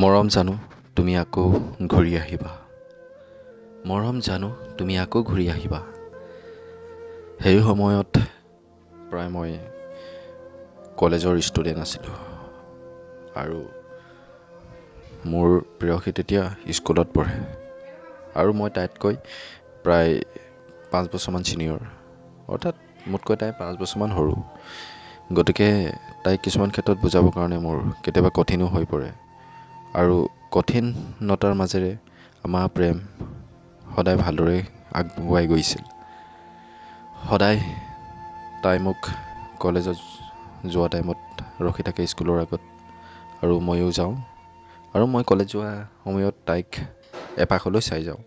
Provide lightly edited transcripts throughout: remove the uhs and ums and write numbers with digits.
মৰম জানো তুমি আকৌ ঘূৰি আহিবা। মৰম জানো তুমি আকৌ ঘূৰি আহিবা। সেই সময়ত প্ৰায় মই কলেজৰ ষ্টুডেণ্ট আছিলোঁ আৰু মোৰ প্ৰেয়সী তেতিয়া স্কুলত পঢ়ে আৰু মই তাইতকৈ প্ৰায় 5 বছৰমান ছিনিয়ৰ, অৰ্থাৎ মোতকৈ তাই 5 বছৰমান সৰু। গতিকে তাইক কিছুমান ক্ষেত্ৰত বুজাবৰ কাৰণে মোৰ কেতিয়াবা কঠিনো হৈ পৰে আৰু কঠিনতাৰ মাজেৰে আমাৰ প্ৰেম সদায় ভালদৰে আগুৱাই গৈছিল। সদায় তাই মোক কলেজত যোৱা টাইমত ৰখি থাকে স্কুলৰ আগত আৰু ময়ো যাওঁ আৰু মই কলেজ যোৱা সময়ত তাইক এপাকলৈ চাই যাওঁ,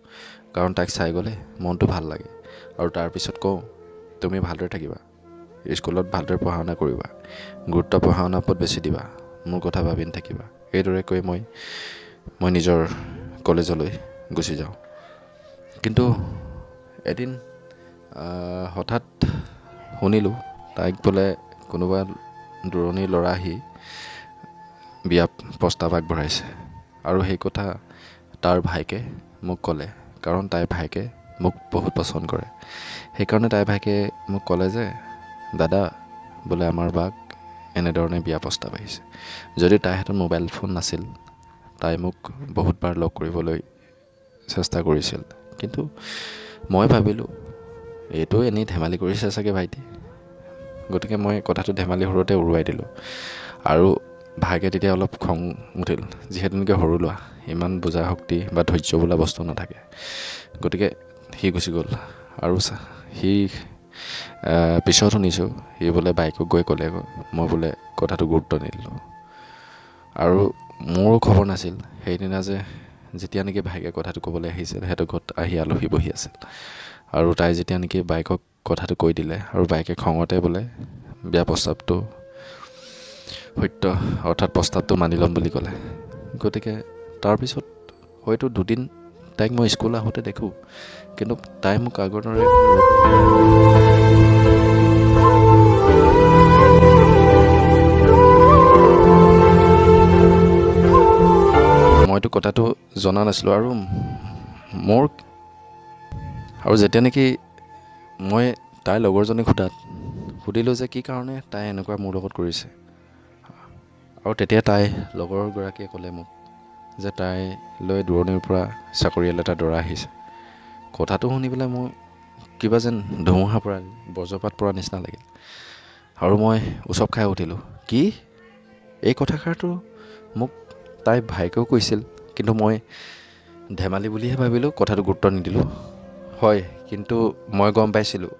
কাৰণ তাইক চাই গ'লে মনটো ভাল লাগে আৰু তাৰপিছত কওঁ, তুমি ভালদৰে থাকিবা, স্কুলত ভালদৰে পঢ়া শুনা কৰিবা, গুৰুত্ব পঢ়া শুনাৰ ওপৰত বেছি দিবা, মোৰ কথা ভাবি নাথাকিবা। এইদৰে কৈ মই নিজৰ কলেজলৈ গুচি যাওঁ। কিন্তু এদিন হঠাৎ শুনিলোঁ তাইক বোলে কোনোবা দূৰণিৰ ল'ৰা আহি বিয়া প্ৰস্তাৱ আগবঢ়াইছে আৰু সেই কথা তাৰ ভাইকে মোক ক'লে, কাৰণ তাইৰ ভাইকে মোক বহুত পচন্দ কৰে। সেইকাৰণে তাইৰ ভাইকে মোক ক'লে যে দাদা বোলে আমাৰ বাক এনেধৰণে বিয়া প্ৰস্তাৱ আহিছে। যদি তাইৰ হাতত মোবাইল ফোন নাছিল, তাই মোক বহুতবাৰ লগ কৰিবলৈ চেষ্টা কৰিছিল, কিন্তু মই ভাবিলোঁ এইটো এনেই ধেমালি কৰিছে চাগে ভাইটি, গতিকে মই কথাটো ধেমালি সুৰতে উৰুৱাই দিলোঁ আৰু ভাইকে তেতিয়া অলপ খং উঠিল, যিহেতু নেকি সৰু ল'ৰা, ইমান বুজা শক্তি বা ধৈৰ্য বোলা বস্তু নাথাকে। গতিকে সি গুচি গ'ল আৰু সি পিছত শুনিছোঁ সি বোলে বাইকক গৈ ক'লেগৈ, মই বোলে কথাটো গুৰুত্ব নিদিলোঁ। আৰু মোৰো খবৰ নাছিল সেইদিনা যে যেতিয়া নেকি ভাইকে কথাটো ক'বলৈ আহিছিল, সেইটো ঘৰত আহি আলহী বহি আছিল আৰু তাই যেতিয়া নেকি বাইকক কথাটো কৈ দিলে আৰু বাইকে খঙতে বোলে বিয়া প্ৰস্তাৱটো সত্য, অৰ্থাৎ প্ৰস্তাৱটো মানি ল'ম বুলি ক'লে। গতিকে তাৰপিছত হয়তো দুদিন তাইক মই স্কুল আহোঁতে দেখোঁ, কিন্তু তাই মোক আগৰ দৰে মইতো কথাটো জনা নাছিলোঁ আৰু যেতিয়া নেকি মই তাইৰ লগৰজনীক সুধিলোঁ যে কি কাৰণে তাই এনেকুৱা মোৰ লগত কৰিছে, আৰু তেতিয়া তাই লগৰগৰাকীয়ে ক'লে মোক যে তাইলৈ দূৰণিৰ পৰা চাকৰিয়াল এটা দৰা আহিছে। কথাটো শুনি পেলাই মোৰ কিবা যেন ধুমুহা পৰা বজ্ৰপাত পৰা নিচিনা লাগিল আৰু মই উচপ খাই উঠিলোঁ। কি? এই কথাষাৰটো মোক তাই ভাইকেও কৈছিল, কিন্তু মই ধেমালি বুলিহে ভাবিলোঁ, কথাটো গুৰুত্ব নিদিলোঁ। হয়, কিন্তু মই গম পাইছিলোঁ,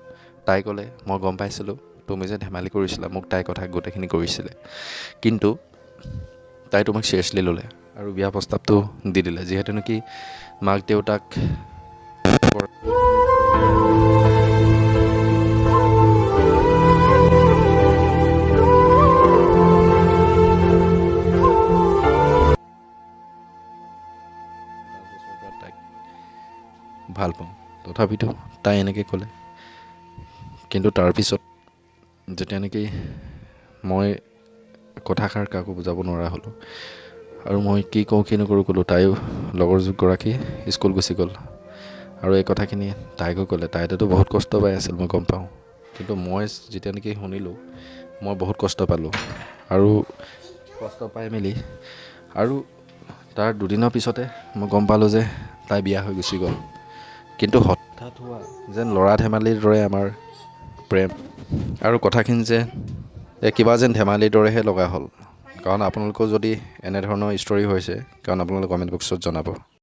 তাই ক'লে মই গম পাইছিলোঁ তুমি যে ধেমালি কৰিছিলা, মোক তাইৰ কথা গোটেইখিনি কৰিছিলে, কিন্তু তাই তোমাক চিৰিয়াছলি ল'লে আৰু বিয়া প্ৰস্তাৱটো দি দিলে, যিহেতু নেকি মাক দেউতাক তাইক ভাল পাওঁ, তথাপিতো তাই এনেকৈ ক'লে। কিন্তু তাৰপিছত যেতিয়া নেকি মই কথাষাৰ কাকো বুজাব নোৱাৰা হ'লোঁ আৰু মই কি কওঁ কি নকৰোঁ ক'লোঁ, তাইও লগৰগৰাকী স্কুল গুচি গ'ল আৰু এই কথাখিনি তাইকো ক'লে। তাইতো বহুত কষ্ট পাই আছিল, মই গম পাওঁ, কিন্তু মই যেতিয়া নেকি শুনিলোঁ মই বহুত কষ্ট পালোঁ আৰু কষ্ট পাই মেলি আৰু তাৰ দুদিনৰ পিছতে মই গম পালোঁ যে তাই বিয়া হৈ গুচি গ'ল। কিন্তু হঠাৎ হোৱা যেন ল'ৰা ধেমালিৰ দৰে আমাৰ প্ৰেম আৰু কথাখিনি যে কিবা যেন ধেমালিৰ দৰেহে লগা হ'ল। কাৰণ আপোনালোকেও যদি এনেধৰণৰ ষ্টৰি হৈছে, কাৰণ আপোনালোকে কমেণ্ট বক্সত জনাব।